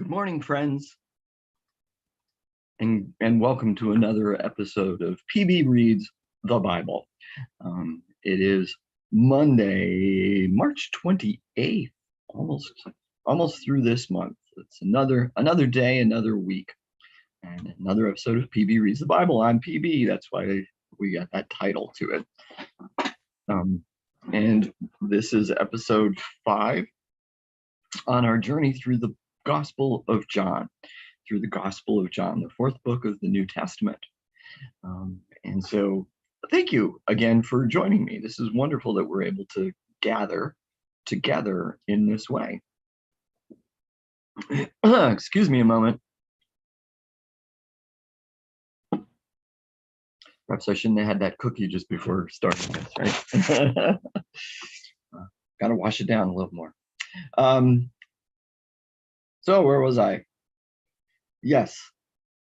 Good morning, friends, and welcome to another episode of PB Reads the Bible. It is Monday, March 28th, almost through this month. It's another day, another week, and another episode of PB Reads the Bible. I'm PB. That's why we got that title to it. And this is episode 5 on our journey through the Gospel of John, the fourth book of the New Testament. And so thank you again for joining me. This is wonderful that we're able to gather together in this way. Excuse me a moment. Perhaps I shouldn't have had that cookie just before starting this, right? Got to wash it down a little more. So where was I? Yes.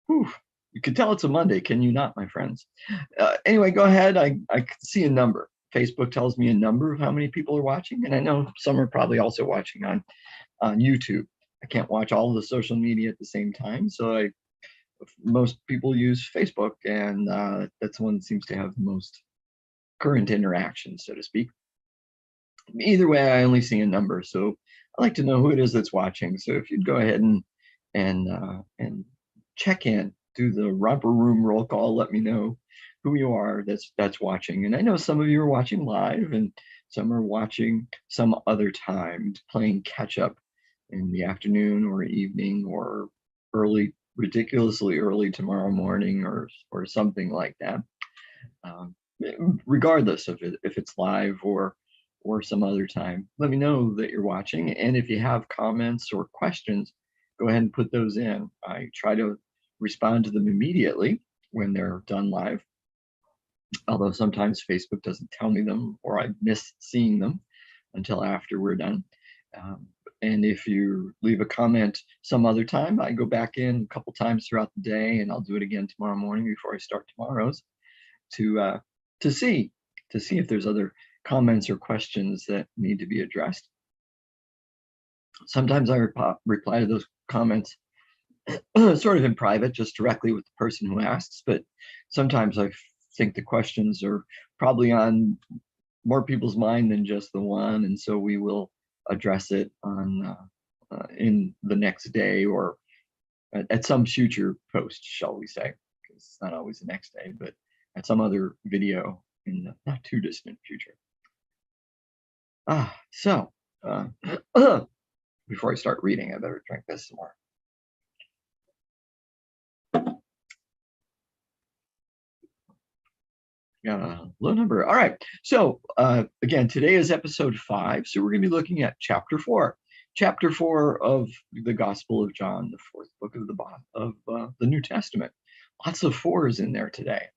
Whew. You can tell it's a Monday, can you not, my friends? Anyway, go ahead. I can see a number. Facebook tells me a number of how many people are watching, and I know some are probably also watching on YouTube. I can't watch all of the social media at the same time, so most people use Facebook, and that's the one that seems to have the most current interaction, so to speak. Either way, I only see a number, so I like to know who it is that's watching. So if you'd go ahead and check in, do the romper room roll call, let me know who you are that's watching. And I know some of you are watching live, and some are watching some other time, playing catch up in the afternoon or evening or early, ridiculously early tomorrow morning or something like that. Regardless of it, if it's live or some other time, let me know that you're watching. And if you have comments or questions, go ahead and put those in. I try to respond to them immediately when they're done live, although sometimes Facebook doesn't tell me them, or I miss seeing them until after we're done. And if you leave a comment some other time, I go back in a couple times throughout the day, and I'll do it again tomorrow morning before I start tomorrow's to see if there's other comments or questions that need to be addressed. Sometimes I reply to those comments sort of in private, just directly with the person who asks, but sometimes I think the questions are probably on more people's mind than just the one, and so we will address it on in the next day or at some future post, shall we say, because it's not always the next day, but at some other video in the not too distant future. So before I start reading, I better drink this some more. Got a low number. All right. So again, today is episode 5. So we're going to be looking at chapter 4. Chapter 4 of the Gospel of John, the fourth book of the New Testament. Lots of 4s in there today.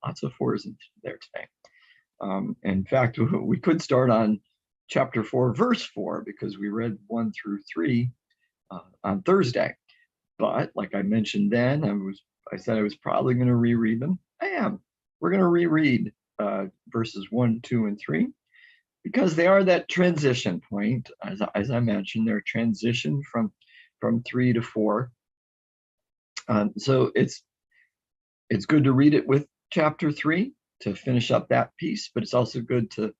In fact, we could start on chapter 4, verse 4, because we read 1 through 3 on Thursday. But like I mentioned then, I said I was probably going to reread them. I am. We're going to reread verses 1, 2, and 3, because they are that transition point. As I mentioned, they're transition from 3 to 4. So it's good to read it with chapter 3 to finish up that piece, but it's also good to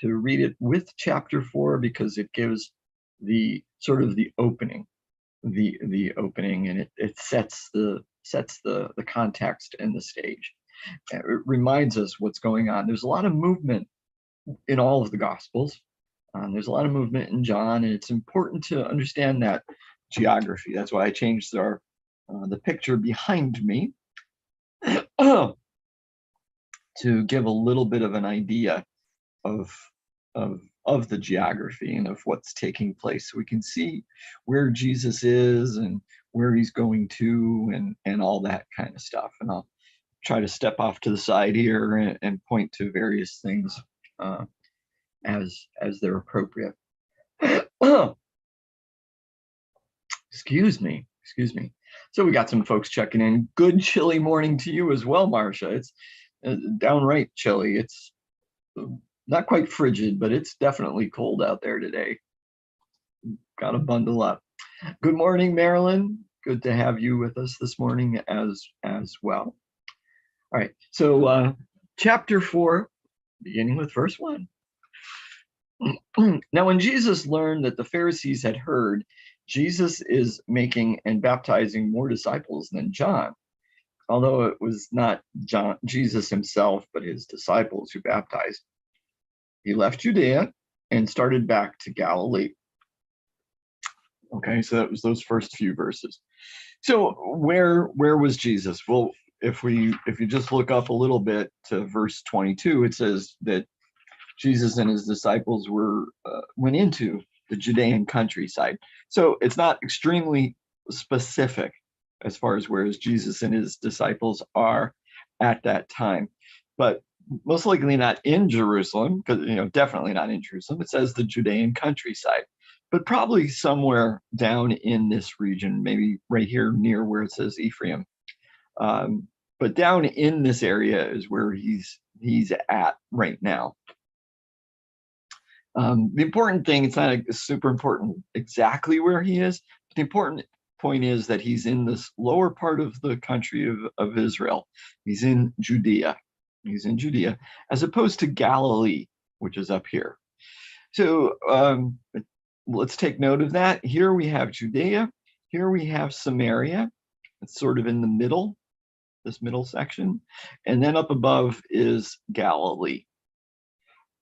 read it with chapter 4 because it gives the sort of the opening, and it sets the context and the stage. It reminds us what's going on. There's a lot of movement in all of the Gospels. There's a lot of movement in John, and it's important to understand that geography. That's why I changed the picture behind me to give a little bit of an idea of the geography and of what's taking place, so we can see where Jesus is and where he's going to and all that kind of stuff. And I'll try to step off to the side here and point to various things as they're appropriate. Excuse me. So we got some folks checking in. Good chilly morning to you as well, Marcia. It's downright chilly. It's not quite frigid, but it's definitely cold out there today. Got to bundle up. Good morning, Marilyn. Good to have you with us this morning as well. All right, so chapter 4, beginning with verse 1. Now, when Jesus learned that the Pharisees had heard Jesus is making and baptizing more disciples than John, although it was not Jesus himself, but his disciples who baptized, he left Judea and started back to Galilee. Okay, so that was those first few verses. So where was Jesus? Well, if you just look up a little bit to verse 22, it says that Jesus and his disciples went into the Judean countryside. So it's not extremely specific as far as where Jesus and his disciples are at that time, but most likely not in Jerusalem, because definitely not in Jerusalem. It says the Judean countryside, but probably somewhere down in this region, maybe right here near where it says Ephraim. But down in this area is where he's at right now. The important thing, it's not super important exactly where he is, but the important point is that he's in this lower part of the country of Israel. He's in Judea. He's in Judea, as opposed to Galilee, which is up here. So let's take note of that. Here we have Judea. Here we have Samaria. It's sort of in the middle, this middle section. And then up above is Galilee.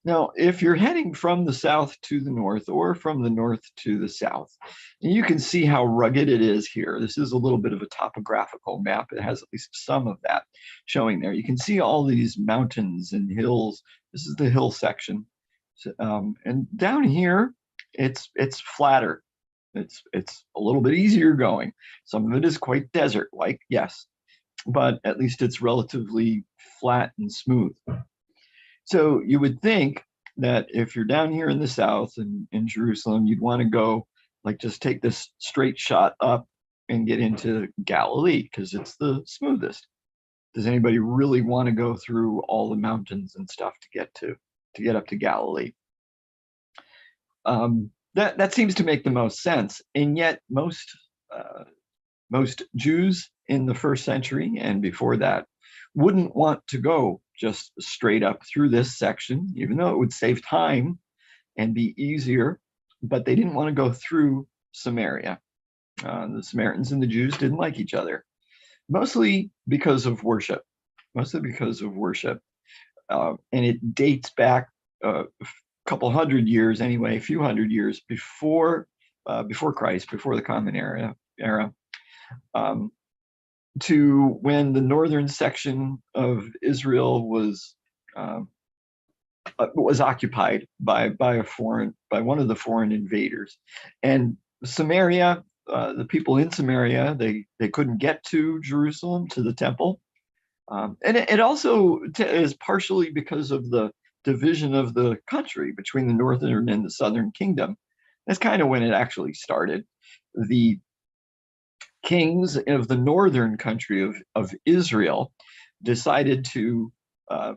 Now, if you're heading from the south to the north or from the north to the south, and you can see how rugged it is here. This is a little bit of a topographical map. It has at least some of that showing there. You can see all these mountains and hills. This is the hill section. And down here, it's flatter. It's a little bit easier going. Some of it is quite desert-like, yes, but at least it's relatively flat and smooth. So you would think that if you're down here in the south and in Jerusalem, you'd want to go, like, just take this straight shot up and get into Galilee because it's the smoothest. Does anybody really want to go through all the mountains and stuff to get up to Galilee? That seems to make the most sense, and yet most Jews in the first century and before that wouldn't want to go just straight up through this section, even though it would save time and be easier, but they didn't want to go through Samaria. The Samaritans and the Jews didn't like each other, mostly because of worship. And it dates back a couple hundred years anyway, a few hundred years before Christ, before the Common Era, to when the northern section of Israel was occupied by one of the foreign invaders. And Samaria, the people in Samaria, they couldn't get to Jerusalem, to the temple. And it also is partially because of the division of the country between the northern and the southern kingdom. That's kind of when it actually started. The kings of the northern country of Israel decided to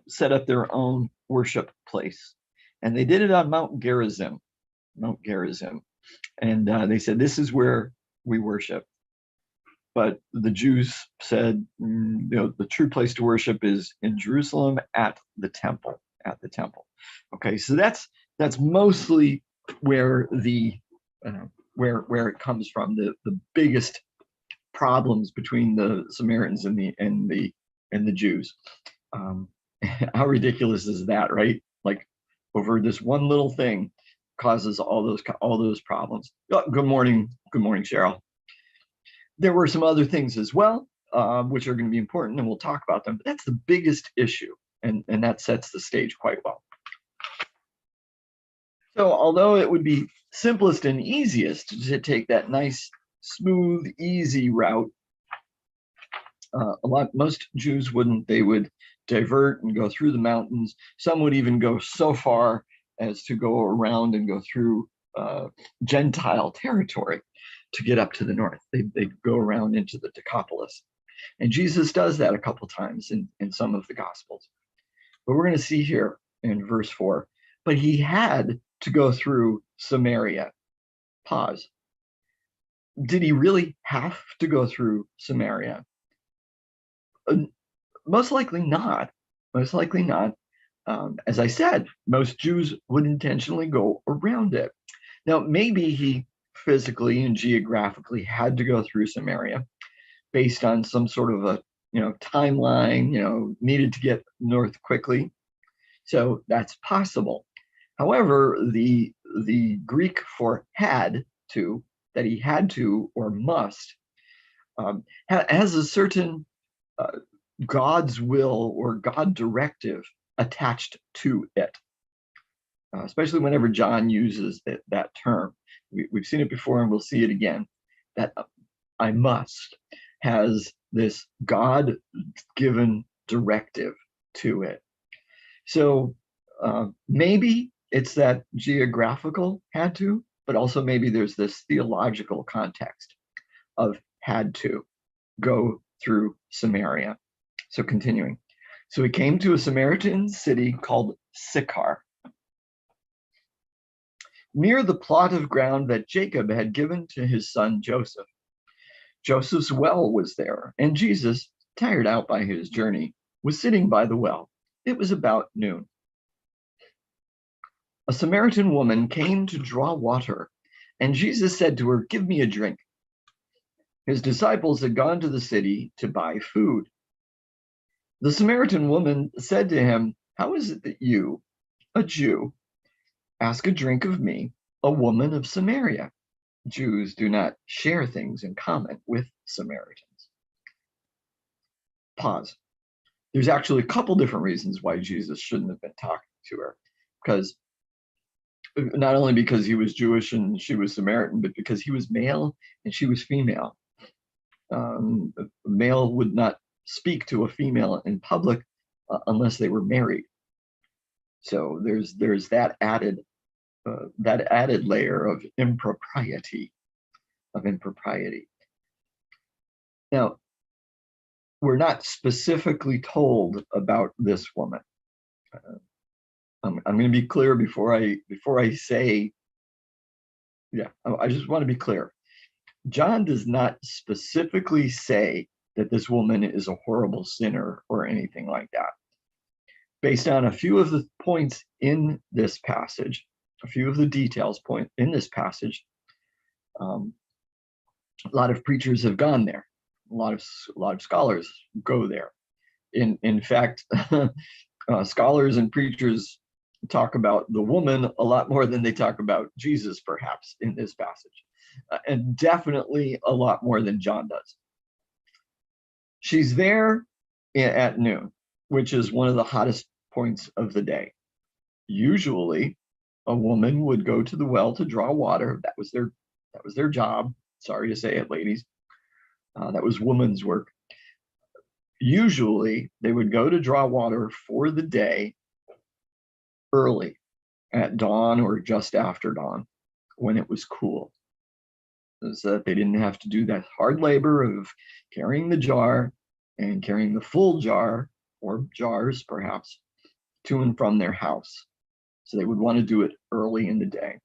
set up their own worship place. And they did it on Mount Gerizim. And they said, this is where we worship. But the Jews said, the true place to worship is in Jerusalem at the temple. Okay, so that's mostly where where it comes from. The biggest problems between the Samaritans and the Jews. How ridiculous is that, right? Like, over this one little thing causes all those problems. Oh, good morning, Cheryl. There were some other things as well, which are going to be important, and we'll talk about them. But that's the biggest issue, and that sets the stage quite well. So, although it would be simplest and easiest to take that nice, smooth, easy route, most Jews wouldn't. They would divert and go through the mountains. Some would even go so far as to go around and go through Gentile territory to get up to the north. They'd go around into the Decapolis. And Jesus does that a couple times in some of the Gospels. But we're going to see here in verse 4, but he had to go through Samaria. Pause. Did he really have to go through Samaria? Most likely not. Most likely not. As I said, most Jews would intentionally go around it. Now, maybe he physically and geographically had to go through Samaria based on some sort of a timeline, needed to get north quickly. So that's possible. However, the Greek for had to, that he had to or must, has a certain God's will or God directive attached to it, especially whenever John uses that term. We've seen it before and we'll see it again. That I must has this God-given directive to it. So maybe it's that geographical had to, but also maybe there's this theological context of had to go through Samaria. So continuing. So he came to a Samaritan city called Sychar, near the plot of ground that Jacob had given to his son Joseph. Joseph's well was there, and Jesus, tired out by his journey, was sitting by the well. It was about noon. A Samaritan woman came to draw water, and Jesus said to her, "Give me a drink." His disciples had gone to the city to buy food. The Samaritan woman said to him, "How is it that you, a Jew, ask a drink of me, a woman of Samaria?" Jews do not share things in common with Samaritans. Pause. There's actually a couple different reasons why Jesus shouldn't have been talking to her. Because not only because he was Jewish and she was Samaritan, but because he was male and she was female. A male would not speak to a female in public unless they were married. So there's that added layer of impropriety. Now, we're not specifically told about this woman. I'm going to be clear before I say. Yeah, I just want to be clear. John does not specifically say that this woman is a horrible sinner or anything like that. Based on a few of the points in this passage, a few of the details point in this passage, a lot of preachers have gone there. A lot of scholars go there. In fact, scholars and preachers talk about the woman a lot more than they talk about Jesus, perhaps, in this passage, and definitely a lot more than John does. She's there at noon, which is one of the hottest points of the day. Usually, a woman would go to the well to draw water. That was their job. Sorry to say it, ladies. That was woman's work. Usually, they would go to draw water for the day early, at dawn or just after dawn, when it was cool, so that they didn't have to do that hard labor of carrying the jar and carrying the full jar, or jars perhaps, to and from their house. So they would want to do it early in the day.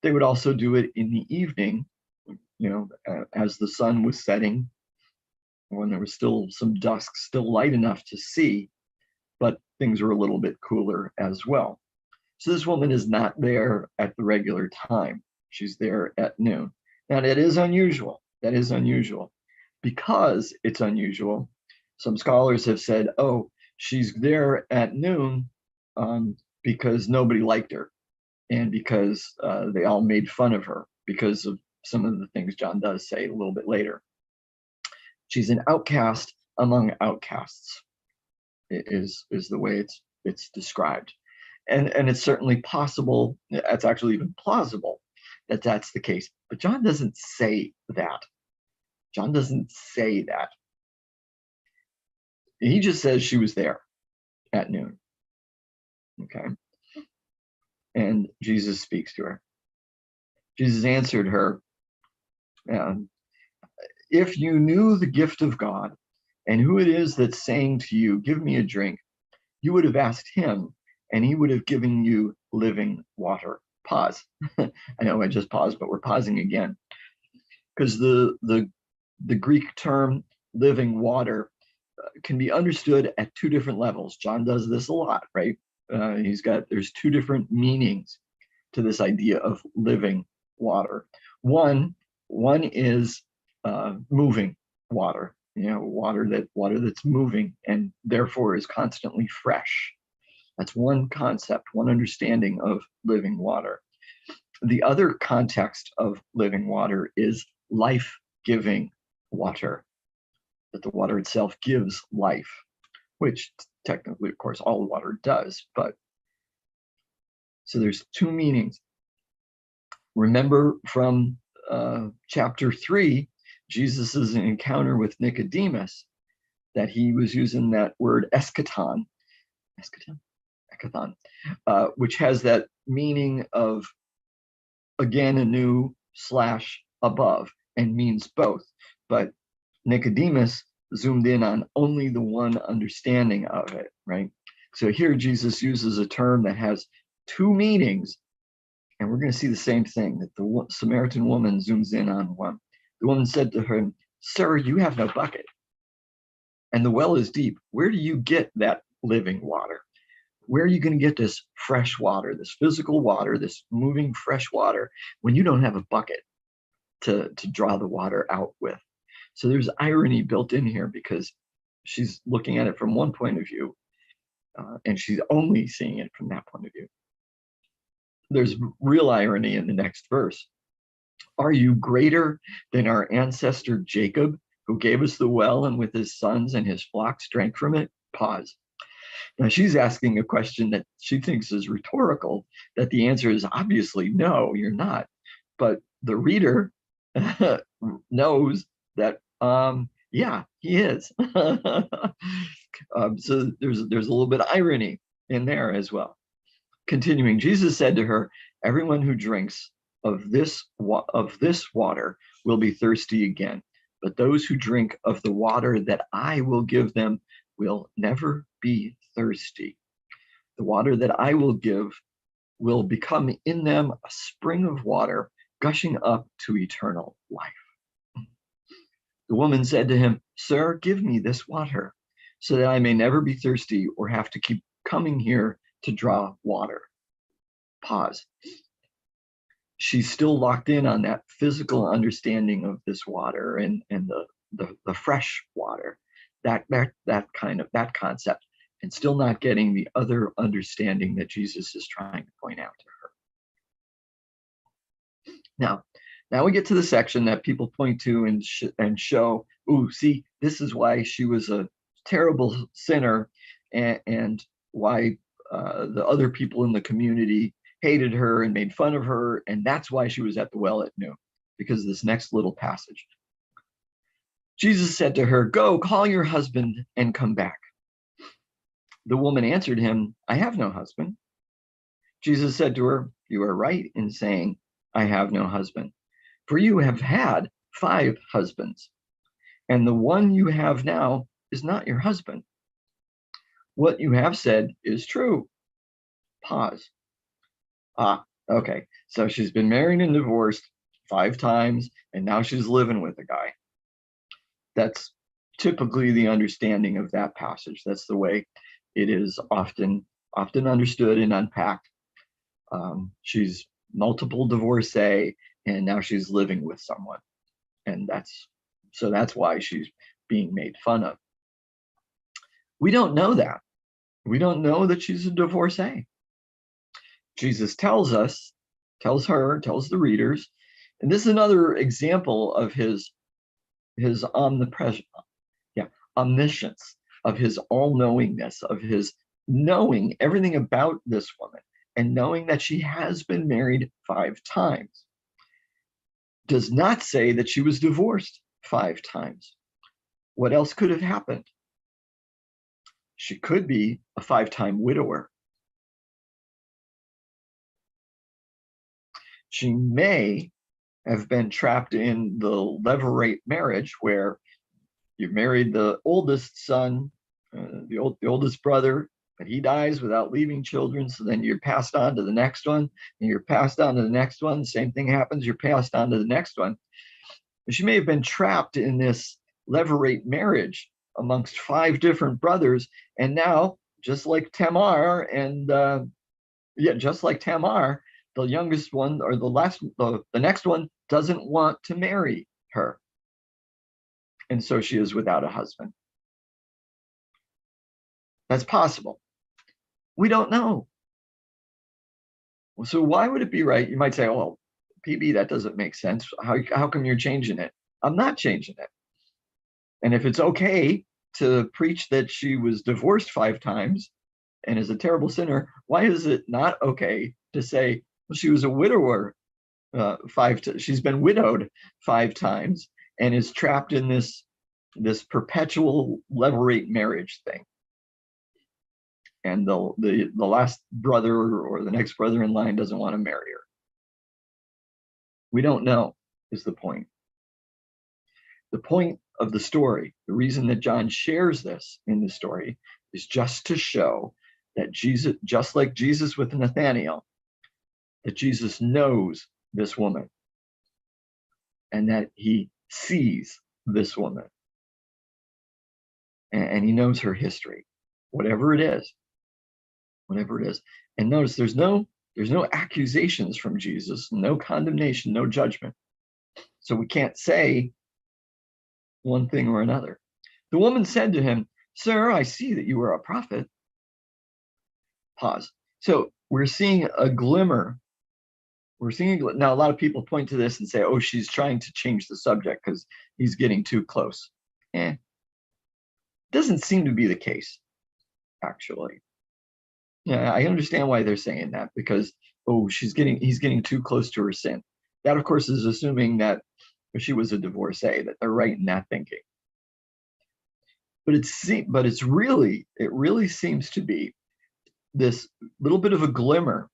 They would also do it in the evening, as the sun was setting, when there was still some dusk, still light enough to see, but things were a little bit cooler as well. So this woman is not there at the regular time. She's there at noon. Now that is unusual. That is unusual. Because it's unusual, some scholars have said, oh, she's there at noon because nobody liked her, and because they all made fun of her because of some of the things John does say a little bit later. She's an outcast among outcasts, is the way it's described. And it's certainly possible, it's actually even plausible that that's the case. But John doesn't say that. John doesn't say that. He just says she was there at noon. Okay. And Jesus speaks to her. Jesus answered her, if you knew the gift of God and who it is that's saying to you, give me a drink, you would have asked him, and he would have given you living water. Pause. I know I just paused, but we're pausing again. because the Greek term living water can be understood at two different levels. John does this a lot, right? There's two different meanings to this idea of living water. One is moving water, water that's moving and therefore is constantly fresh. That's one concept, one understanding of living water. The other context of living water is life-giving water, that the water itself gives life, which technically, of course, all water does. But so there's two meanings. Remember from chapter 3, Jesus's encounter with Nicodemus, that he was using that word eschaton, which has that meaning of again, anew / above, and means both. But Nicodemus zoomed in on only the one understanding of it, right? So here Jesus uses a term that has two meanings, and we're going to see the same thing, that the Samaritan woman zooms in on one. The woman said to him, "Sir, you have no bucket, and the well is deep. Where do you get that living water? Where are you going to get this fresh water, this physical water, this moving fresh water, when you don't have a bucket to draw the water out with?" So there's irony built in here because she's looking at it from one point of view, and she's only seeing it from that point of view. There's real irony in the next verse. "Are you greater than our ancestor Jacob, who gave us the well and with his sons and his flocks drank from it?" Pause. Now she's asking a question that she thinks is rhetorical, that the answer is obviously no, you're not. But the reader knows that, yeah, he is. So there's a little bit of irony in there as well. Continuing, Jesus said to her, "Everyone who drinks of this water will be thirsty again. But those who drink of the water that I will give them will never be thirsty. The water that I will give will become in them a spring of water gushing up to eternal life." The woman said to him, "Sir, give me this water so that I may never be thirsty or have to keep coming here to draw water." Pause. She's still locked in on that physical understanding of this water and the fresh water, that concept, and still not getting the other understanding that Jesus is trying to point out to her. Now we get to the section that people point to and show, ooh, see, this is why she was a terrible sinner, and why the other people in the community hated her and made fun of her, and that's why she was at the well at noon, because of this next little passage. Jesus said to her, "Go, call your husband and come back." The woman answered him, "I have no husband." Jesus said to her, "You are right in saying, 'I have no husband,' for you have had 5 husbands, and the one you have now is not your husband. What you have said is true." Pause. Okay. So she's been married and divorced 5 times, and now she's living with a guy. That's typically the understanding of that passage. That's the way it is often understood and unpacked. She's multiple divorcee, and now she's living with someone, and that's why she's being made fun of. We don't know that. We don't know that she's a divorcee. Jesus tells the readers, and this is another example of his omniscience, of his all-knowingness, of his knowing everything about this woman, and knowing that she has been married 5 times. Does not say that she was divorced 5 times. What else could have happened? She could be a 5-time widower. She may have been trapped in the levirate marriage, where you married the oldest son, the oldest brother, but he dies without leaving children. So then you're passed on to the next one, and you're passed on to the next one. The same thing happens. You're passed on to the next one. She may have been trapped in this levirate marriage amongst 5 different brothers, and now, just like Tamar, the youngest one, or the next one, doesn't want to marry her, and so she is without a husband. That's possible. We don't know. So why would it be right? You might say, "Oh, PB, that doesn't make sense. How come you're changing it?" I'm not changing it. And if it's okay to preach that she was divorced 5 times and is a terrible sinner, why is it not okay to say, well, she was a widower she's been widowed 5 times and is trapped in this perpetual levirate marriage thing, and the last brother or the next brother in line doesn't want to marry her? We don't know, is the point. The point of the story, the reason that John shares this in the story, is just to show that Jesus, just like Jesus with Nathanael, that Jesus knows this woman and that he sees this woman, and he knows her history, whatever it is. And notice there's no accusations from Jesus, no condemnation, no judgment. So we can't say one thing or another. The woman said to him, "Sir, I see that you are a prophet." Pause. So we're seeing a glimmer. Now, a lot of people point to this and say, "Oh, she's trying to change the subject because he's getting too close." Doesn't seem to be the case, actually. Yeah, I understand why they're saying that, because, oh, he's getting too close to her sin. That, of course, is assuming that she was a divorcee, that they're right in that thinking. But it really seems to be this little bit of a glimmer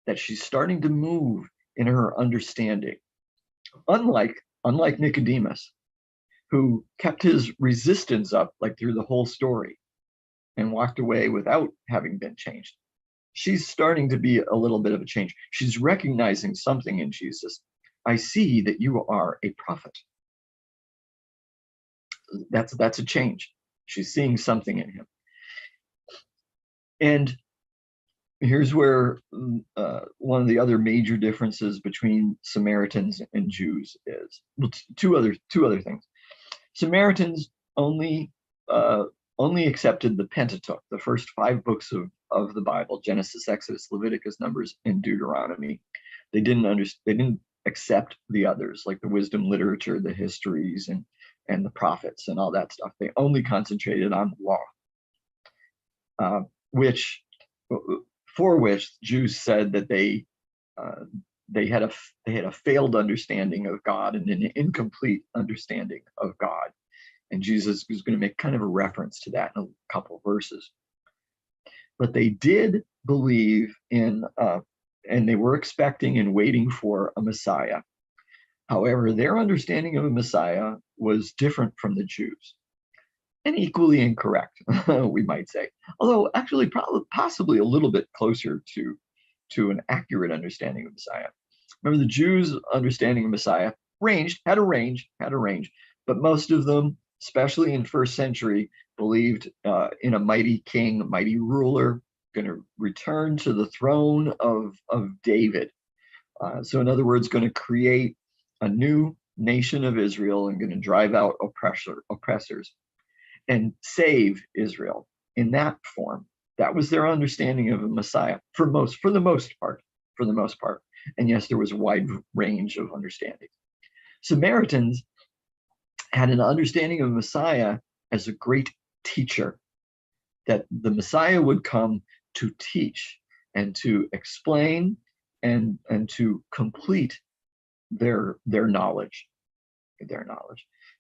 that she's starting to move in her understanding. Unlike Nicodemus, who kept his resistance up like through the whole story and walked away without having been changed. She's starting to be a little bit of a change. She's recognizing something in Jesus. I see that you are a prophet. That's a change. She's seeing something in him. And here's where one of the other major differences between Samaritans and Jews is. Well, two other things. Samaritans only accepted the Pentateuch, the first 5 books of the Bible: Genesis, Exodus, Leviticus, Numbers, and Deuteronomy. They didn't accept the others, like the wisdom literature, the histories, and the prophets and all that stuff. They only concentrated on the law, for which Jews said that they had a failed understanding of God and an incomplete understanding of God. And Jesus is going to make kind of a reference to that in a couple of verses. But they did believe in, and they were expecting and waiting for a Messiah. However, their understanding of a Messiah was different from the Jews, and equally incorrect, we might say. Although actually possibly a little bit closer to an accurate understanding of Messiah. Remember, the Jews' understanding of Messiah had a range, but most of them, especially in first century, believed in a mighty king, a mighty ruler, going to return to the throne of David. So in other words, going to create a new nation of Israel and going to drive out oppressors and save Israel in that form. That was their understanding of a Messiah for the most part. And yes, there was a wide range of understanding. Samaritans had an understanding of Messiah as a great teacher, that the Messiah would come to teach and to explain and to complete their knowledge.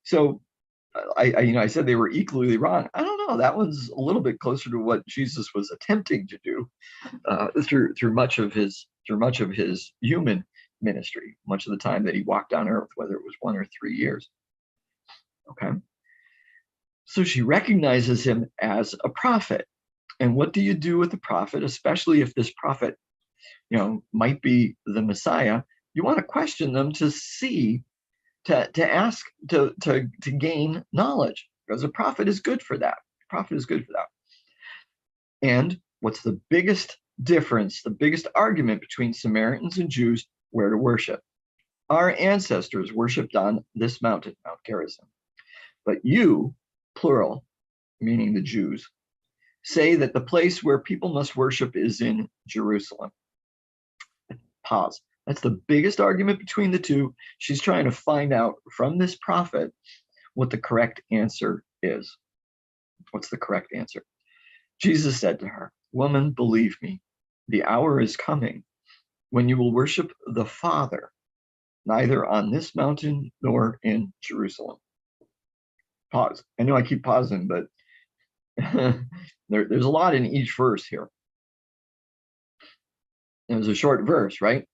So I said they were equally wrong. I don't know. That one's a little bit closer to what Jesus was attempting to do through much of his human ministry, much of the time that he walked on earth, whether it was 1 or 3 years. Okay. So she recognizes him as a prophet. And what do you do with the prophet, especially if this prophet, might be the Messiah? You want to question them to see to ask to gain knowledge, because a prophet is good for that. A prophet is good for that. And what's the biggest difference, the biggest argument between Samaritans and Jews? Where to worship. Our ancestors worshipped on this mountain, Mount Gerizim. But you, plural, meaning the Jews, say that the place where people must worship is in Jerusalem. Pause. That's the biggest argument between the two. She's trying to find out from this prophet what the correct answer is. What's the correct answer? Jesus said to her, "Woman, believe me, the hour is coming when you will worship the Father, neither on this mountain nor in Jerusalem." Pause. I know I keep pausing, but there's a lot in each verse here. It was a short verse, right?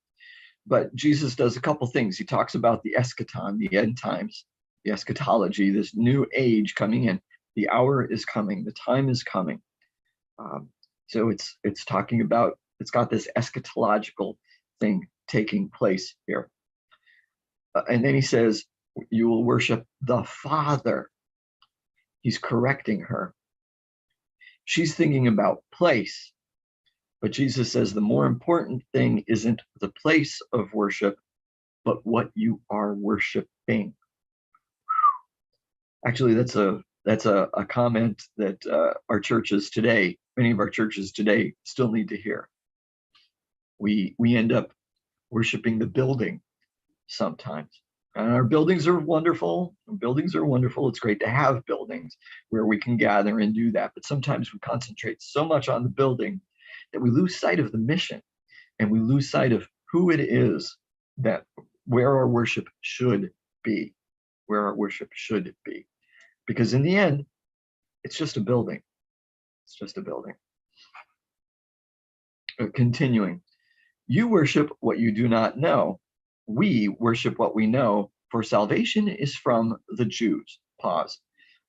But Jesus does a couple things. He talks about the eschaton, the end times, the eschatology, this new age coming in. The hour is coming. The time is coming. So it's talking about, it's got this eschatological thing taking place here. And then he says, you will worship the Father. He's correcting her. She's thinking about place. But Jesus says the more important thing isn't the place of worship, but what you are worshiping. Actually, that's a comment that our churches today, many of our churches today, still need to hear. We end up worshiping the building sometimes. And our buildings are wonderful. Buildings are wonderful. It's great to have buildings where we can gather and do that. But sometimes we concentrate so much on the building that we lose sight of the mission, and we lose sight of who it is that where our worship should be, where our worship should be. Because in the end, it's just a building. It's just a building. Continuing, you worship what you do not know. We worship what we know, for salvation is from the Jews. Pause.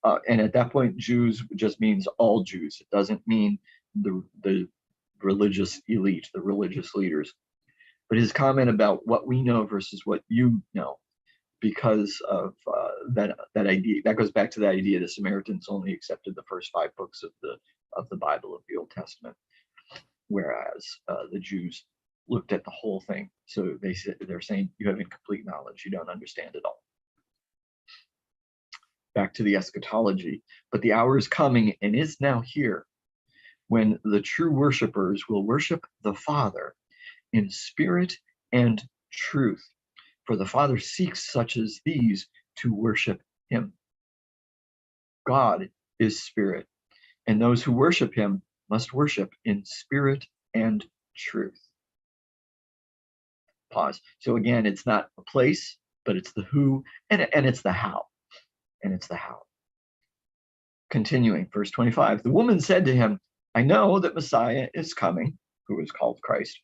And at that point, Jews just means all Jews. It doesn't mean the religious elite, the religious leaders. But his comment about what we know versus what you know, because of that idea, that goes back to the idea the Samaritans only accepted the first 5 books of the Bible, of the Old Testament, whereas the Jews looked at the whole thing. So they're saying you have incomplete knowledge, you don't understand it all. Back to the eschatology. But the hour is coming and is now here when the true worshipers will worship the Father in spirit and truth. For the Father seeks such as these to worship him. God is spirit, and those who worship him must worship in spirit and truth. Pause. So again, it's not a place, but it's the who, and it's the how. And it's the how. Continuing, verse 25, the woman said to him, I know that Messiah is coming, who is called Christ.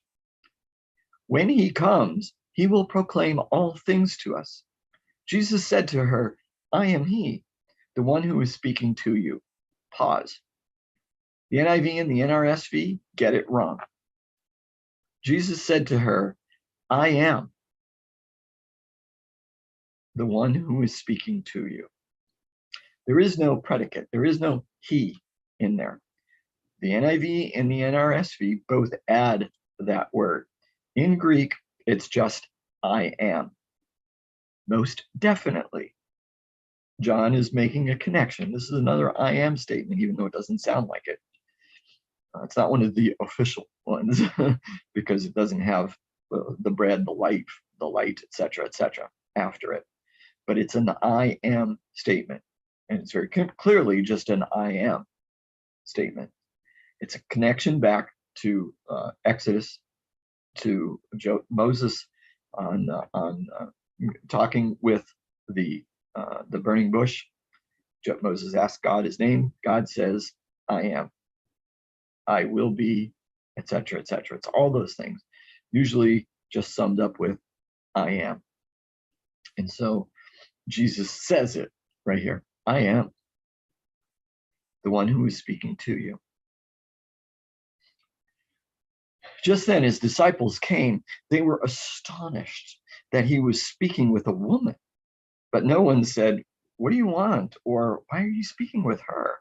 When he comes, he will proclaim all things to us. Jesus said to her, I am he, the one who is speaking to you. Pause. The NIV and the NRSV get it wrong. Jesus said to her, I am the one who is speaking to you. There is no predicate. There is no he in there. The NIV and the NRSV both add that word. In Greek, it's just I am. Most definitely. John is making a connection. This is another I am statement, even though it doesn't sound like it. It's not one of the official ones because it doesn't have the bread, the light, etc., after it. But it's an I am statement. And it's very clearly just an I am statement. It's a connection back to Exodus, to Moses on talking with the burning bush. Moses asks God his name. God says, I am. I will be, etc., etc. It's all those things, usually just summed up with I am. And so Jesus says it right here. I am the one who is speaking to you. Just then his disciples came. They were astonished that he was speaking with a woman. But no one said, "What do you want?" or "Why are you speaking with her?"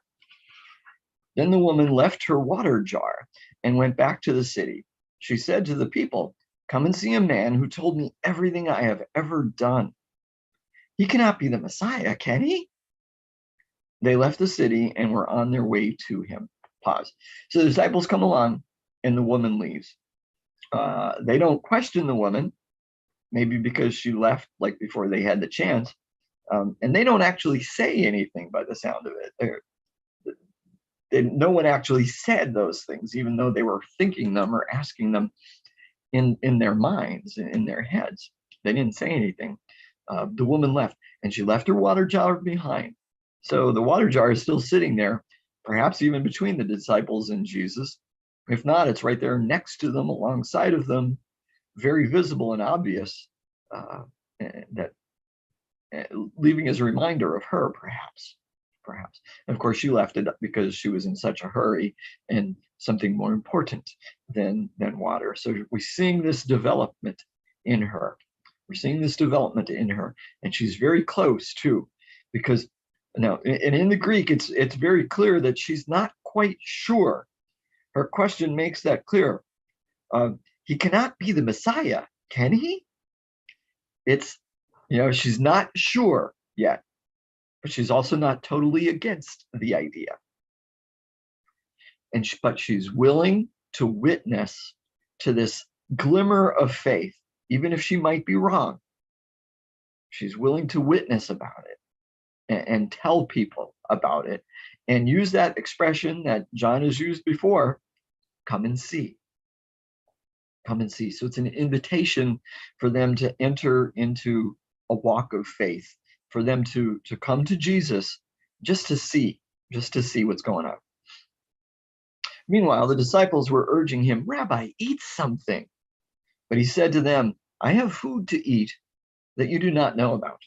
Then the woman left her water jar and went back to the city. She said to the people, "Come and see a man who told me everything I have ever done. He cannot be the Messiah, can he?" They left the city and were on their way to him. Pause. So the disciples come along and the woman leaves. They don't question the woman, maybe because she left like before they had the chance. And they don't actually say anything by the sound of it. No one actually said those things, even though they were thinking them or asking them in their minds, in their heads. They didn't say anything. The woman left, and she left her water jar behind. So the water jar is still sitting there, perhaps even between the disciples and Jesus. If not, it's right there next to them, alongside of them, very visible and obvious, that leaving as a reminder of her, perhaps. And of course, she left it because she was in such a hurry and something more important than water. So we're seeing this development in her. And she's very close too, because now, and in the Greek, it's very clear that she's not quite sure. Her question makes that clear. He cannot be the Messiah, can he? It's, she's not sure yet, but she's also not totally against the idea. But she's willing to witness to this glimmer of faith, even if she might be wrong. She's willing to witness about it and tell people about it, and use that expression that John has used before, come and see. Come and see. So it's an invitation for them to enter into a walk of faith, for them to come to Jesus just to see what's going on. Meanwhile, the disciples were urging him, "Rabbi, eat something." But he said to them, "I have food to eat that you do not know about."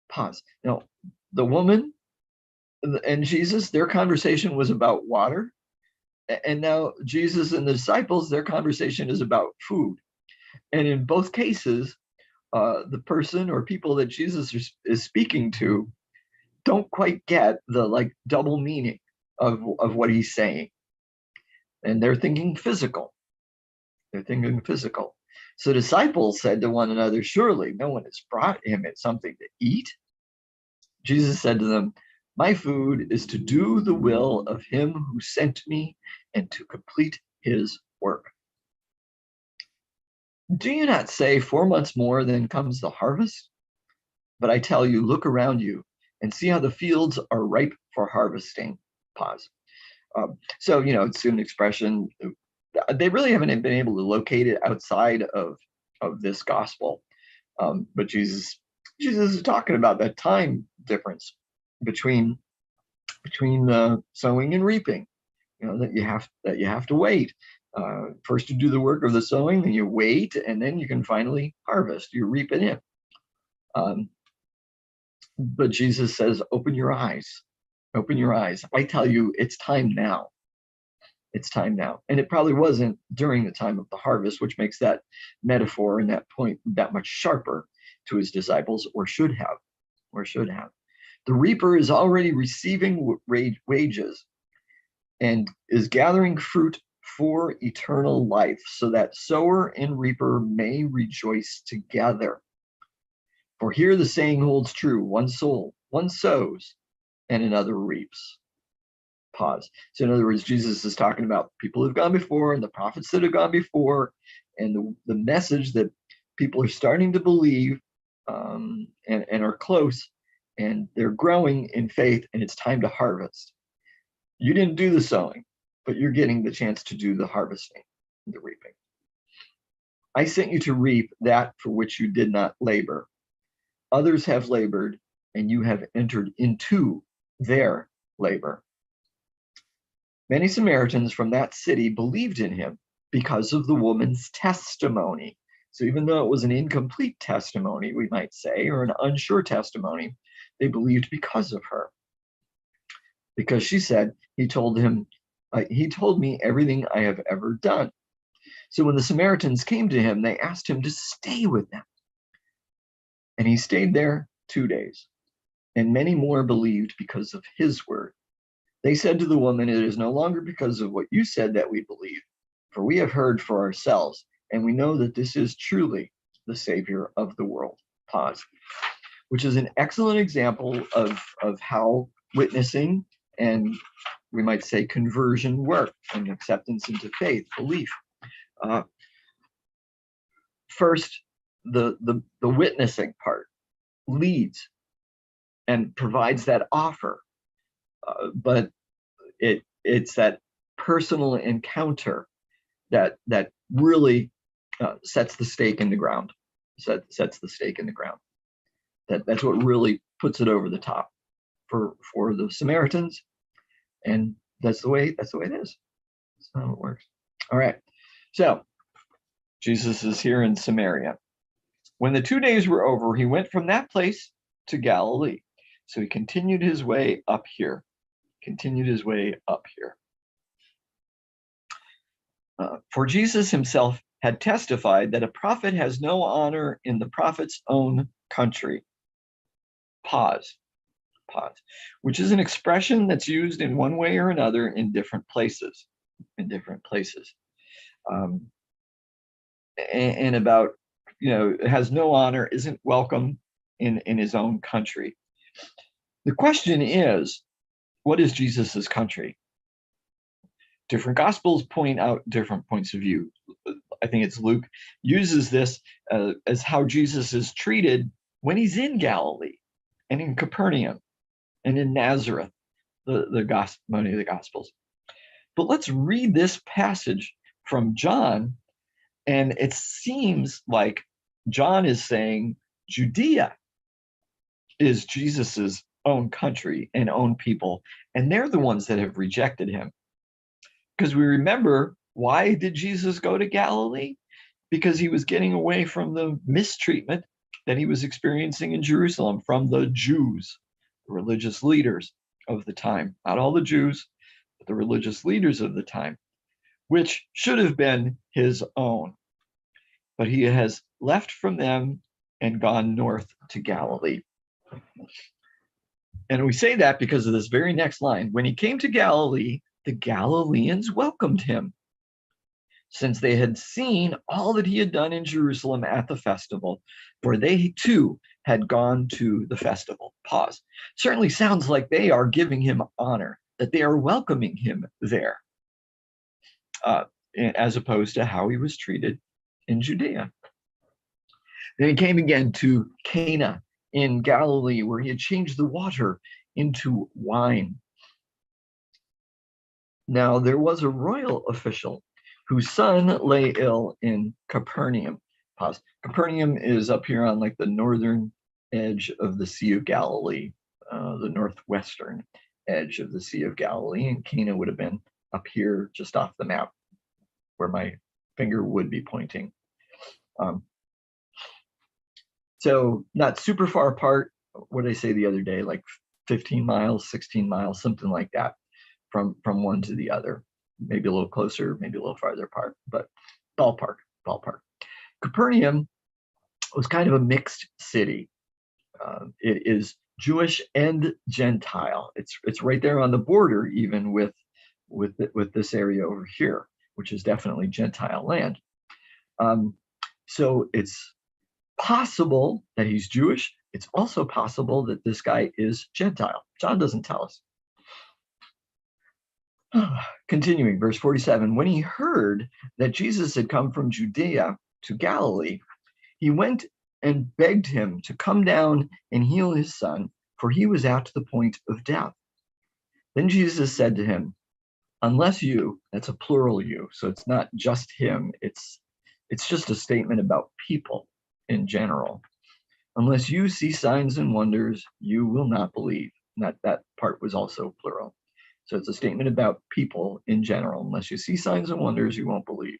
Pause. Now, the woman and Jesus, their conversation was about water. And now Jesus and the disciples, their conversation is about food. And in both cases, the person or people that Jesus is speaking to don't quite get the double meaning of what he's saying. And they're thinking physical. So disciples said to one another, "Surely no one has brought him something to eat." Jesus said to them, "My food is to do the will of him who sent me and to complete his work. Do you not say 4 months more, then comes the harvest? But I tell you, look around you and see how the fields are ripe for harvesting." Pause. So, it's an expression. They really haven't been able to locate it outside of this gospel. But Jesus is talking about that time difference between the sowing and reaping. That you have to wait. First you do the work of the sowing, then you wait, and then you can finally harvest. You reap it in. But Jesus says, open your eyes. I tell you, it's time now. And it probably wasn't during the time of the harvest, which makes that metaphor and that point that much sharper to his disciples, or should have. The reaper is already receiving wages and is gathering fruit for eternal life, so that sower and reaper may rejoice together. For here the saying holds true: one sows and another reaps. Pause. So in other words, Jesus is talking about people who've gone before and the prophets that have gone before, and the message that people are starting to believe, and are close, and they're growing in faith, and it's time to harvest. You didn't do the sowing, but you're getting the chance to do the harvesting, the reaping. I sent you to reap that for which you did not labor. Others have labored, and you have entered into their labor. Many Samaritans from that city believed in him because of the woman's testimony. So even though it was an incomplete testimony, we might say, or an unsure testimony, they believed because of her. Because she said, he told me everything I have ever done. So when the Samaritans came to him, they asked him to stay with them. And he stayed there 2 days, and many more believed because of his word. They said to the woman, "It is no longer because of what you said that we believe, for we have heard for ourselves, and we know that this is truly the Savior of the world." Pause. Which is an excellent example of how witnessing and, we might say, conversion work, and acceptance into faith, belief. First, the witnessing part leads and provides that offer, but it's that personal encounter that really sets the stake in the ground. Sets the stake in the ground. That's what really puts it over the top for the Samaritans, and that's the way it is. That's how it works. All right, so Jesus is here in Samaria. When the 2 days were over, he went from that place to Galilee. So he continued his way up here. For Jesus himself had testified that a prophet has no honor in the prophet's own country. Pause, which is an expression that's used in one way or another in different places. And about, has no honor, isn't welcome in his own country. The question is, what is Jesus's country? Different gospels point out different points of view. I think it's Luke uses this as how Jesus is treated when he's in Galilee and in Capernaum and in Nazareth, many of the gospels. But let's read this passage from John, and it seems like John is saying Judea is Jesus's own country and own people, and they're the ones that have rejected him. Because we remember, why did Jesus go to Galilee? Because he was getting away from the mistreatment that he was experiencing in Jerusalem from the Jews, the religious leaders of the time. Not all the Jews, but the religious leaders of the time, which should have been his own. But he has left from them and gone north to Galilee. And we say that because of this very next line. When he came to Galilee, the Galileans welcomed him, since they had seen all that he had done in Jerusalem at the festival, for they too had gone to the festival. Pause. Certainly sounds like they are giving him honor, that they are welcoming him there, as opposed to how he was treated in Judea. Then he came again to Cana in Galilee, where he had changed the water into wine. Now there was a royal official whose son lay ill in Capernaum. Pause. Capernaum is up here on like the northern edge of the Sea of Galilee, the northwestern edge of the Sea of Galilee, and Cana would have been up here just off the map where my finger would be pointing. So not super far apart. What did I say the other day? Like 15 miles, 16 miles, something like that from one to the other. Maybe a little closer, maybe a little farther apart, but ballpark. Capernaum was kind of a mixed city. It is Jewish and Gentile. It's right there on the border, even with this area over here, which is definitely Gentile land. So it's possible that he's Jewish. It's also possible that this guy is Gentile. John doesn't tell us. Continuing, verse 47, when he heard that Jesus had come from Judea to Galilee, he went and begged him to come down and heal his son, for he was at the point of death. Then Jesus said to him, unless you, that's a plural you, so it's not just him, it's just a statement about people in general. Unless you see signs and wonders, you will not believe. And that part was also plural. So it's a statement about people in general. Unless you see signs and wonders, you won't believe.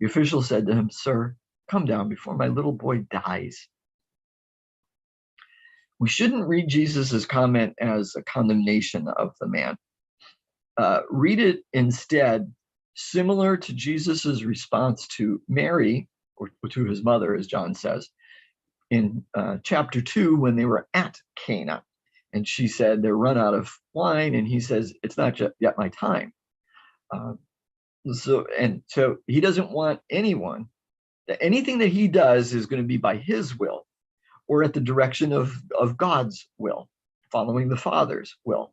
The official said to him, sir, come down before my little boy dies. We shouldn't read Jesus's comment as a condemnation of the man. Read it instead similar to Jesus's response to Mary, or to his mother, as John says, in chapter 2 when they were at Cana. And she said, they're run out of wine. And he says, it's not yet my time. So he doesn't want anything that he does is going to be by his will or at the direction of God's will, following the Father's will.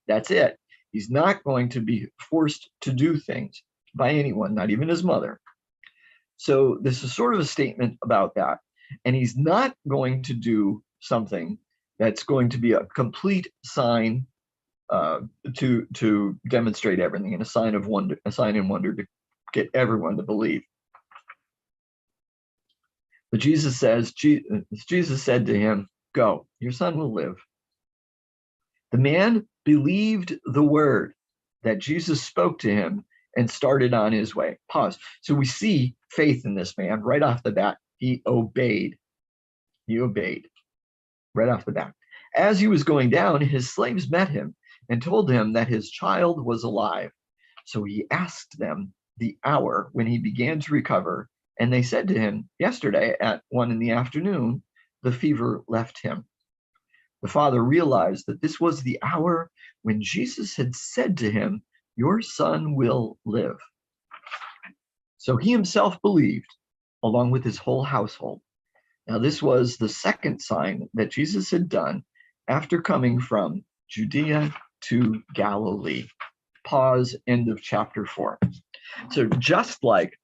That's it. He's not going to be forced to do things by anyone, not even his mother. So this is sort of a statement about that. And he's not going to do something that's going to be a complete sign to demonstrate everything, and a sign and wonder to get everyone to believe. But Jesus said to him, "Go, your son will live." The man believed the word that Jesus spoke to him and started on his way. Pause. So we see faith in this man right off the bat. He obeyed. He obeyed right off the bat. As he was going down, his slaves met him and told him that his child was alive. So he asked them the hour when he began to recover, and they said to him, "Yesterday at 1 p.m, the fever left him." The father realized that this was the hour when Jesus had said to him, "Your son will live." So he himself believed, along with his whole household. Now, this was the second sign that Jesus had done after coming from Judea to Galilee. Pause, end of chapter 4. So just like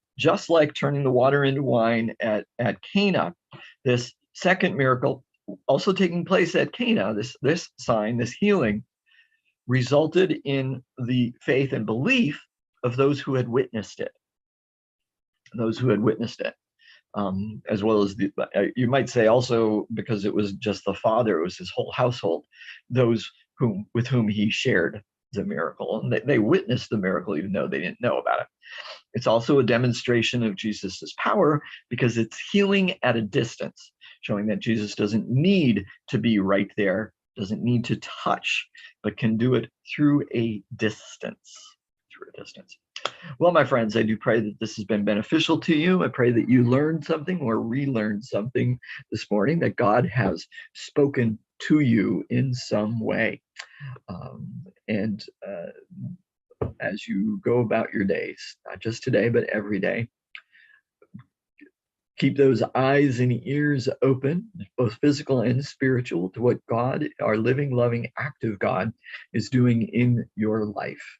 turning the water into wine at Cana, this second miracle also taking place at Cana, this sign, this healing, resulted in the faith and belief of those who had witnessed it. As well as you might say also, because it was just the father, it was his whole household, those with whom he shared the miracle, and they witnessed the miracle even though they didn't know about it. It's also a demonstration of Jesus's power because it's healing at a distance, showing that Jesus doesn't need to be right there, doesn't need to touch, but can do it through a distance. Well, my friends, I do pray that this has been beneficial to you. I pray that you learned something or relearned something this morning, that God has spoken to you in some way. And as you go about your days, not just today, but every day, keep those eyes and ears open, both physical and spiritual, to what God, our living, loving, active God, is doing in your life,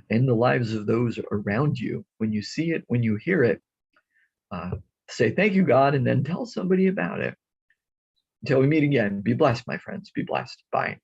in the lives of those around you. When you see it, when you hear it, say, "Thank you, God," and then tell somebody about it. Until we meet again, be blessed, my friends. Be blessed. Bye.